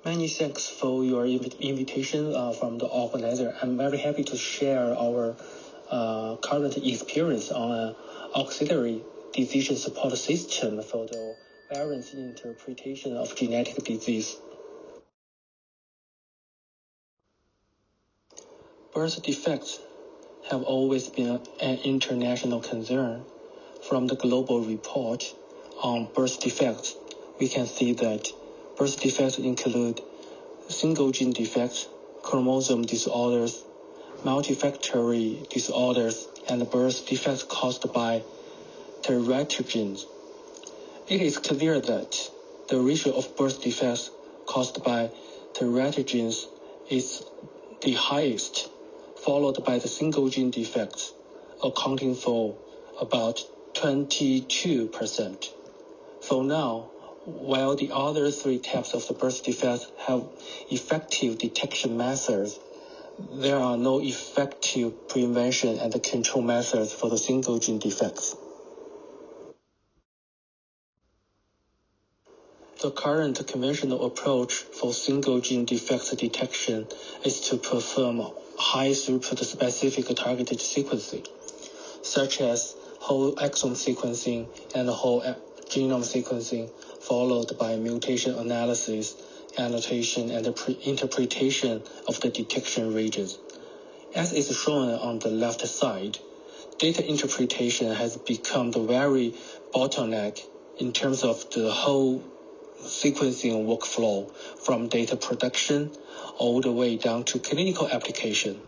Many thanks for your invitation from the organizer. I'm very happy to share our current experience on an auxiliary decision support system for the variance interpretation of genetic disease. Birth defects have always been an international concern. From the global report on birth defects, we can see that birth defects include single gene defects, chromosome disorders, multifactorial disorders, and birth defects caused by teratogens. It is clear that the ratio of birth defects caused by teratogens is the highest, followed by the single gene defects, accounting for about 22%. For now, while the other three types of the birth defects have effective detection methods, there are no effective prevention and control methods for the single gene defects. The current conventional approach for single gene defects detection is to perform high-throughput specific targeted sequencing, such as whole exome sequencing and whole genome sequencing, followed by mutation analysis, annotation, and interpretation of the detection regions. As is shown on the left side, data interpretation has become the very bottleneck in terms of the whole sequencing workflow, from data production all the way down to clinical application.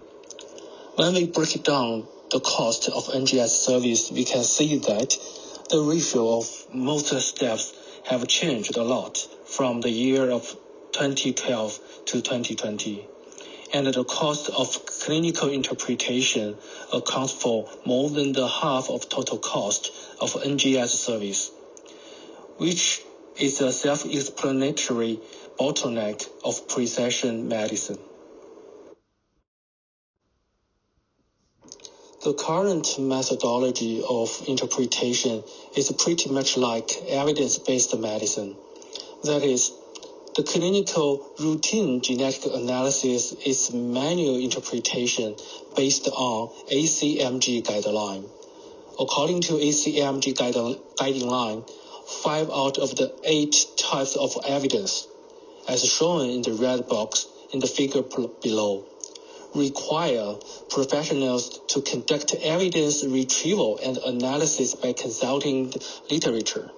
When we break down the cost of NGS service, we can see that the ratio of most steps have changed a lot from the year of 2012 to 2020. And the cost of clinical interpretation accounts for more than the half of total cost of NGS service, which is a self-explanatory bottleneck of precision medicine. The current methodology of interpretation is pretty much like evidence-based medicine. That is, the clinical routine genetic analysis is manual interpretation based on ACMG guideline. According to ACMG guideline, 5 out of the 8 types of evidence, as shown in the red box in the figure below, require professionals to conduct evidence retrieval and analysis by consulting the literature.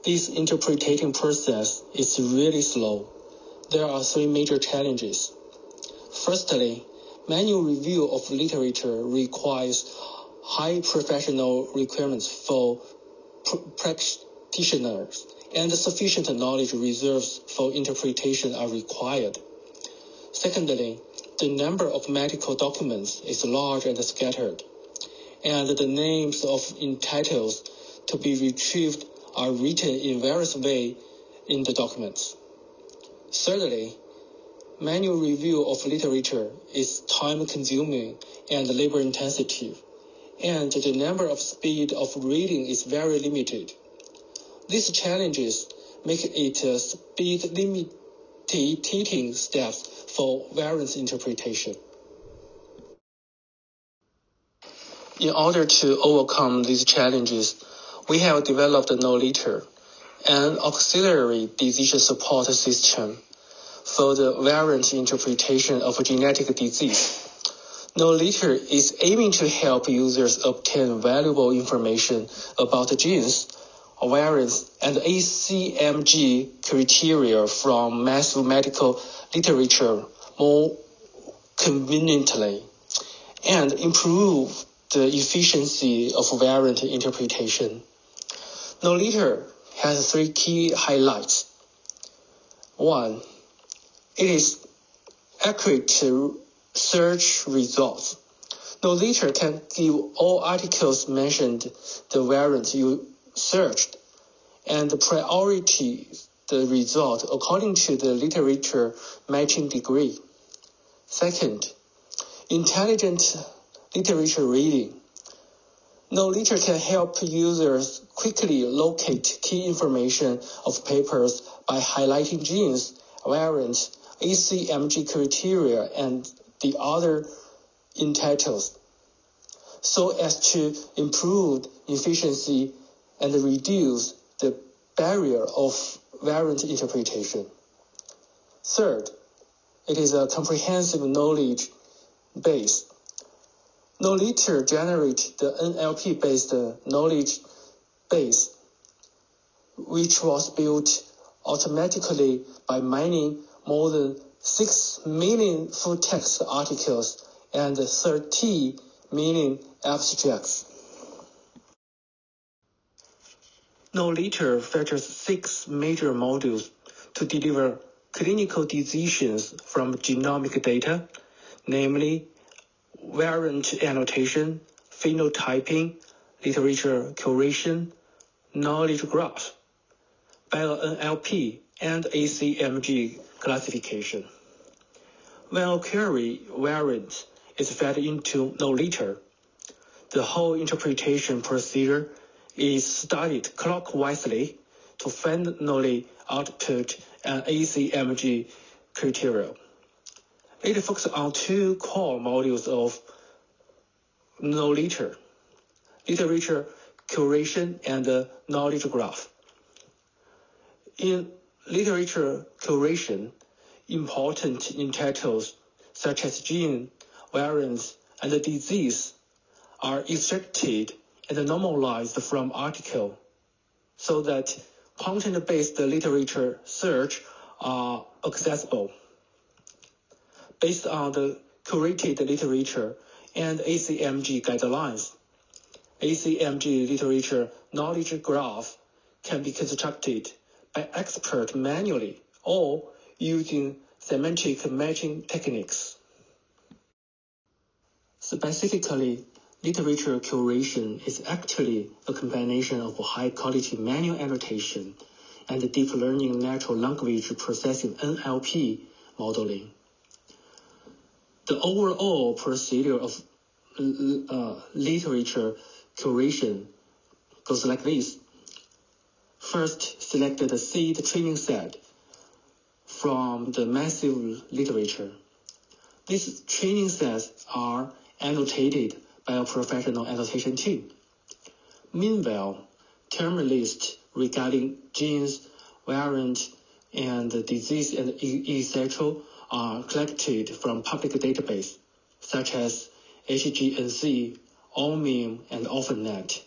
This interpreting process is really slow. There are 3 major challenges. Firstly, manual review of literature requires high professional requirements for practitioners, and sufficient knowledge reserves for interpretation are required. Secondly, the number of medical documents is large and scattered, and the names of entitles to be retrieved are written in various ways in the documents. Thirdly, manual review of literature is time-consuming and labor-intensive, and the number of speed of reading is very limited. These challenges make it a speed-limiting step for variance interpretation. In order to overcome these challenges, we have developed KnowLiter, an auxiliary decision support system for the variant interpretation of genetic disease. KnowLiter is aiming to help users obtain valuable information about genes, variants, and ACMG criteria from mathematical literature more conveniently, and improve the efficiency of variant interpretation. KnowLiter has 3 key highlights. 1. It is accurate search results. KnowLiter can give all articles mentioned the variant you searched and prioritize the result according to the literature matching degree. Second, intelligent literature reading. Knowledge can help users quickly locate key information of papers by highlighting genes, variants, ACMG criteria, and the other entitles, so as to improve efficiency and reduce the barrier of variant interpretation. Third, it is a comprehensive knowledge base. Knowledge generates the NLP-based knowledge base, which was built automatically by mining more than 6 million full-text articles and 30 million abstracts. Knowledge features 6 major modules to deliver clinical decisions from genomic data, namely variant annotation, phenotyping, literature curation, knowledge graph, bio-NLP, and ACMG classification. When a query variant is fed into knowledge, the whole interpretation procedure is studied clockwisely to finally output an ACMG criteria. It focuses on 2 core modules of knowledge: literature curation and knowledge graph. In literature curation, important entitles such as gene, variants, and disease are extracted and normalized from article so that content-based literature search are accessible. Based on the curated literature and ACMG guidelines, ACMG literature knowledge graph can be constructed by experts manually or using semantic matching techniques. Specifically, literature curation is actually a combination of high-quality manual annotation and deep learning natural language processing NLP modeling. The overall procedure of literature curation goes like this. First, select the seed training set from the massive literature. These training sets are annotated by a professional annotation team. Meanwhile, term lists regarding genes, variant, and disease and etc. are collected from public databases such as HGNC, OMIM, and OpenNet.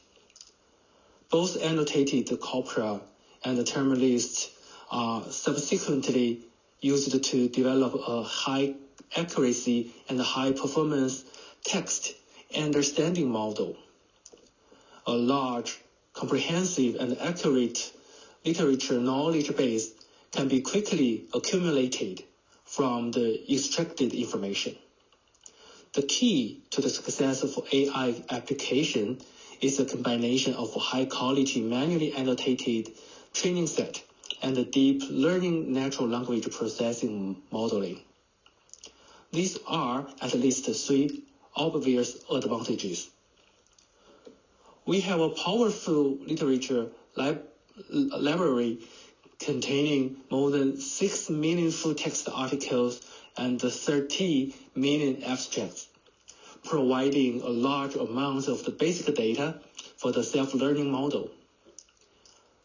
Both annotated corpora and term lists are subsequently used to develop a high accuracy and high performance text understanding model. A large, comprehensive, and accurate literature knowledge base can be quickly accumulated from the extracted information. The key to the success of AI application is a combination of high-quality manually annotated training set and deep learning natural language processing modeling. These are at least 3 obvious advantages. We have a powerful literature library containing more than 6 million full-text articles and 30 million abstracts, providing a large amount of the basic data for the self-learning model.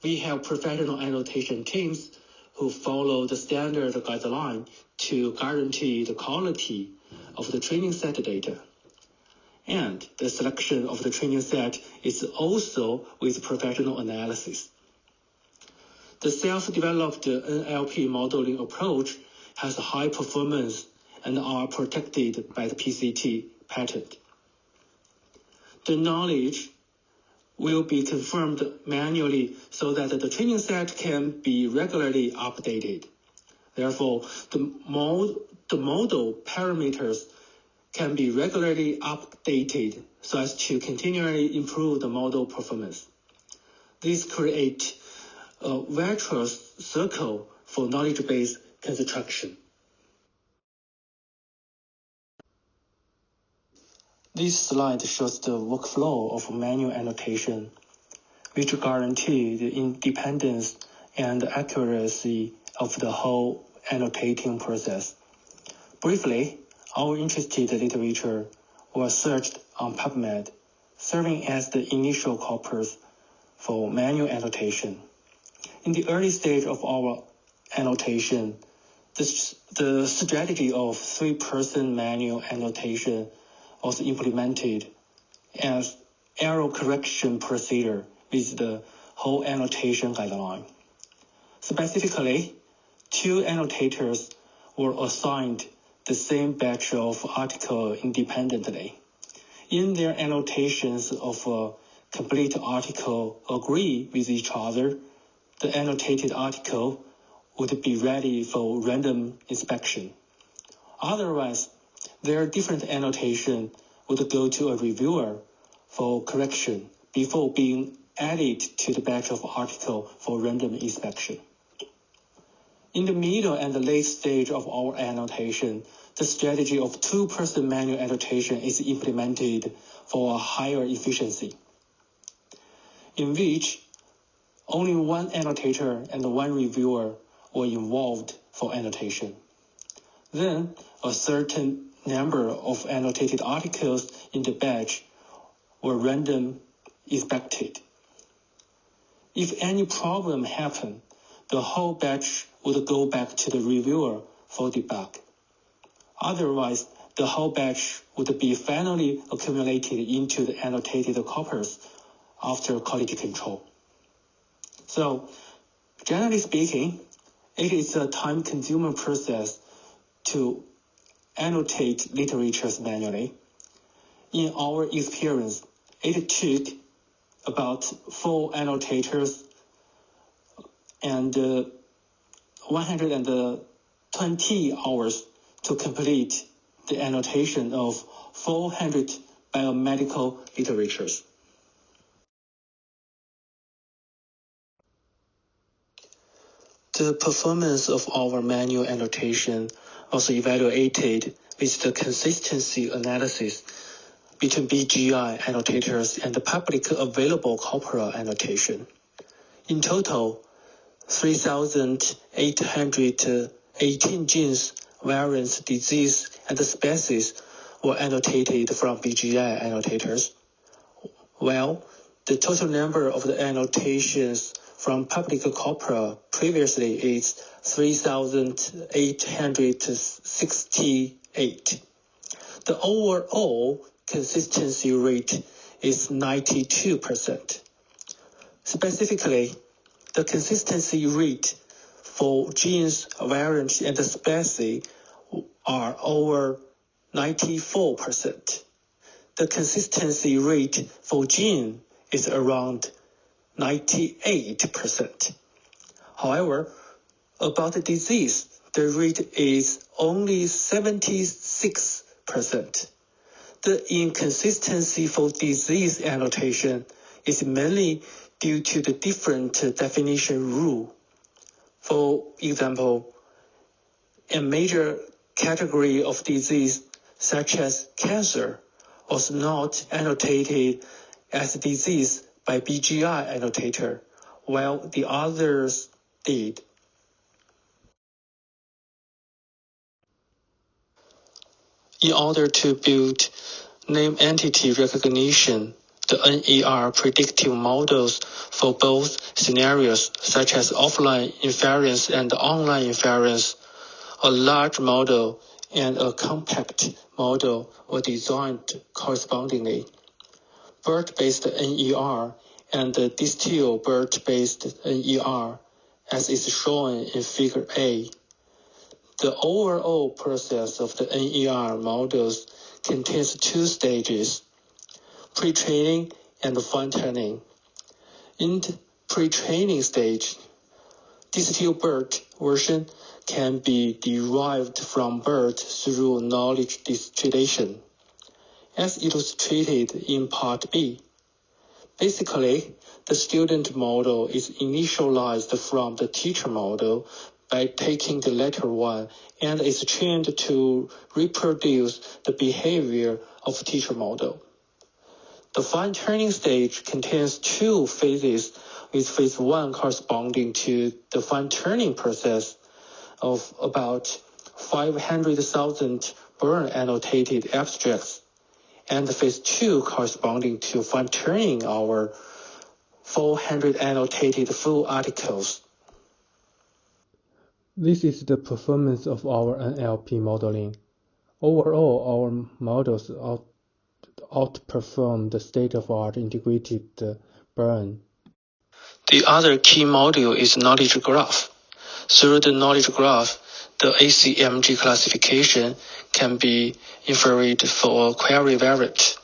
We have professional annotation teams who follow the standard guideline to guarantee the quality of the training set data. And the selection of the training set is also with professional analysis. The self-developed NLP modeling approach has high performance and are protected by the PCT patent. The knowledge will be confirmed manually so that the training set can be regularly updated. Therefore, the model parameters can be regularly updated so as to continually improve the model performance. This creates a virtuous circle for knowledge-based construction. This slide shows the workflow of manual annotation, which guarantee the independence and accuracy of the whole annotating process. Briefly, our interested literature was searched on PubMed, serving as the initial corpus for manual annotation. In the early stage of our annotation, the strategy of three-person manual annotation was implemented as error correction procedure with the whole annotation guideline. Specifically, two annotators were assigned the same batch of article independently. In their annotations of a complete article agree with each other, the annotated article would be ready for random inspection. Otherwise, their different annotation would go to a reviewer for correction before being added to the batch of article for random inspection. In the middle and the late stage of our annotation, the strategy of two-person manual annotation is implemented for a higher efficiency, in which only one annotator and one reviewer were involved for annotation. Then, a certain number of annotated articles in the batch were random inspected. If any problem happened, the whole batch would go back to the reviewer for debug. Otherwise, the whole batch would be finally accumulated into the annotated corpus after quality control. So, generally speaking, it is a time-consuming process to annotate literatures manually. In our experience, it took about 4 annotators and 120 hours to complete the annotation of 400 biomedical literatures. The performance of our manual annotation was evaluated with the consistency analysis between BGI annotators and the publicly available corpora annotation. In total, 3,818 genes, variants, disease, and species were annotated from BGI annotators, while the total number of the annotations from public corpora previously is 3,868. The overall consistency rate is 92%. Specifically, the consistency rate for genes, variants, and species are over 94%. The consistency rate for gene is around 98%. However, about the disease, the rate is only 76%. The inconsistency for disease annotation is mainly due to the different definition rule. For example, a major category of disease, such as cancer, was not annotated as disease by BGI annotator, while the others did. In order to build name entity recognition, the NER predictive models for both scenarios, such as offline inference and online inference, a large model and a compact model were designed correspondingly. BERT-based NER and the distill BERT-based NER, as is shown in Figure A. The overall process of the NER models contains 2 stages, pre-training and fine-tuning. In the pre-training stage, distill BERT version can be derived from BERT through knowledge distillation, as illustrated in Part B. Basically, the student model is initialized from the teacher model by taking the letter 1 and is trained to reproduce the behavior of a teacher model. The fine-tuning stage contains 2 phases, with phase 1 corresponding to the fine-tuning process of about 500,000 burn annotated abstracts, and phase 2 corresponding to fine-tuning our 400 annotated full articles. This is the performance of our NLP modeling. Overall, our models outperform the state-of-art integrated burn. The other key module is knowledge graph. Through the knowledge graph, the ACMG classification can be inferred for a query variant.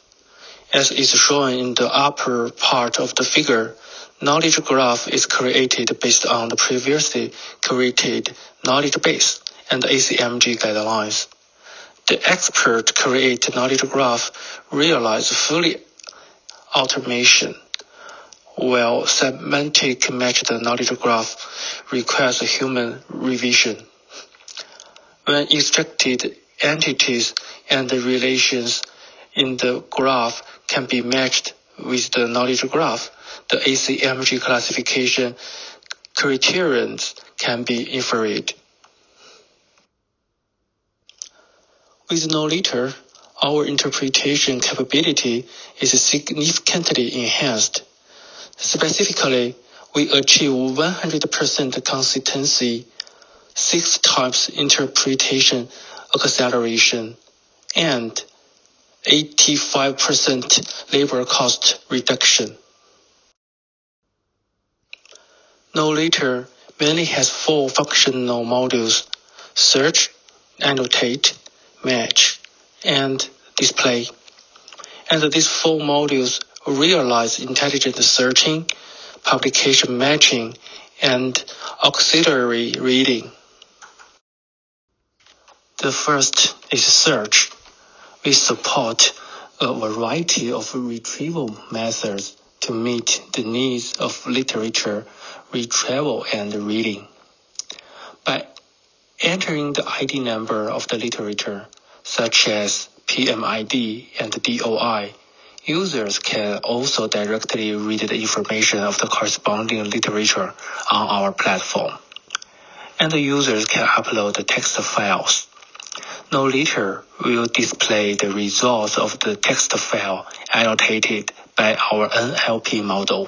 As is shown in the upper part of the figure, knowledge graph is created based on the previously created knowledge base and ACMG guidelines. The expert create knowledge graph realize fully automation, while semantic matched knowledge graph requires human revision. When extracted entities and the relations in the graph can be matched with the knowledge graph, the ACMG classification criterions can be inferred. With knowledge, our interpretation capability is significantly enhanced. Specifically, we achieve 100% consistency, 6 times interpretation acceleration, and 85% labor cost reduction. Knowledge mainly has 4 functional modules: search, annotate, match, and display. And these 4 modules realize intelligent searching, publication matching, and auxiliary reading. The first is search. We support a variety of retrieval methods to meet the needs of literature, retrieval, and reading. By entering the ID number of the literature, such as PMID and DOI, users can also directly read the information of the corresponding literature on our platform. And the users can upload the text files. Knowledge will display the results of the text file annotated by our NLP model.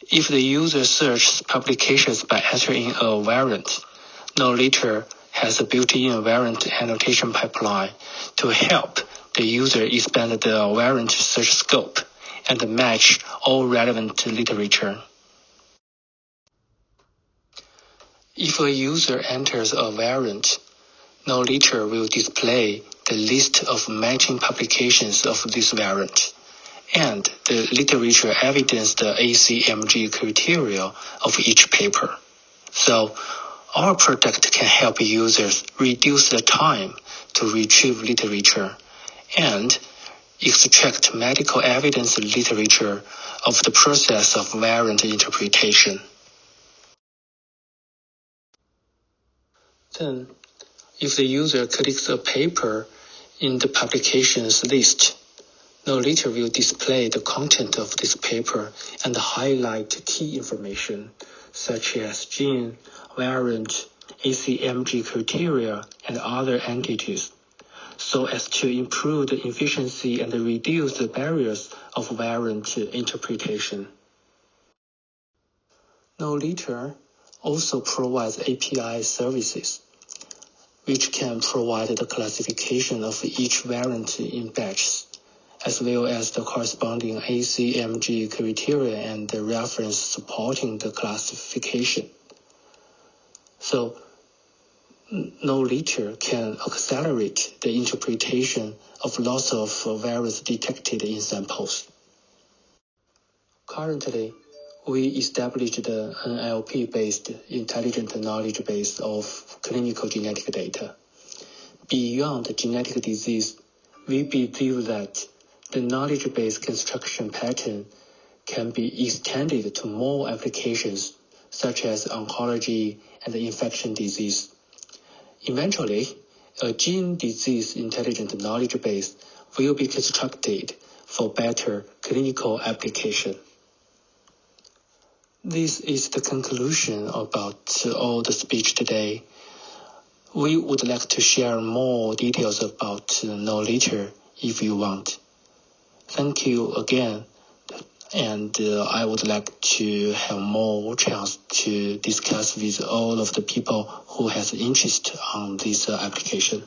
If the user searches publications by entering a variant, Knowledge has a built-in variant annotation pipeline to help the user expand the variant search scope and match all relevant literature. If a user enters a variant, Knowledge will display the list of matching publications of this variant and the literature evidence the ACMG criteria of each paper. So, our product can help users reduce the time to retrieve literature and extract medical evidence literature of the process of variant interpretation. Then, if the user clicks a paper in the publications list, Knowledge will display the content of this paper and highlight key information such as gene, variant, ACMG criteria, and other entities, so as to improve the efficiency and reduce the barriers of variant interpretation. Knowledge also provides API services, which can provide the classification of each variant in batches, as well as the corresponding ACMG criteria and the reference supporting the classification. So, Knowledge can accelerate the interpretation of lots of variants detected in samples. Currently, we established the NLP-based intelligent knowledge base of clinical genetic data. Beyond genetic disease, we believe that the knowledge-based construction pattern can be extended to more applications such as oncology and infection disease. Eventually, a gene disease intelligent knowledge base will be constructed for better clinical application. This is the conclusion about all the speech today. We would like to share more details about know later if you want. Thank you again, and I would like to have more chance to discuss with all of the people who has interest on this application.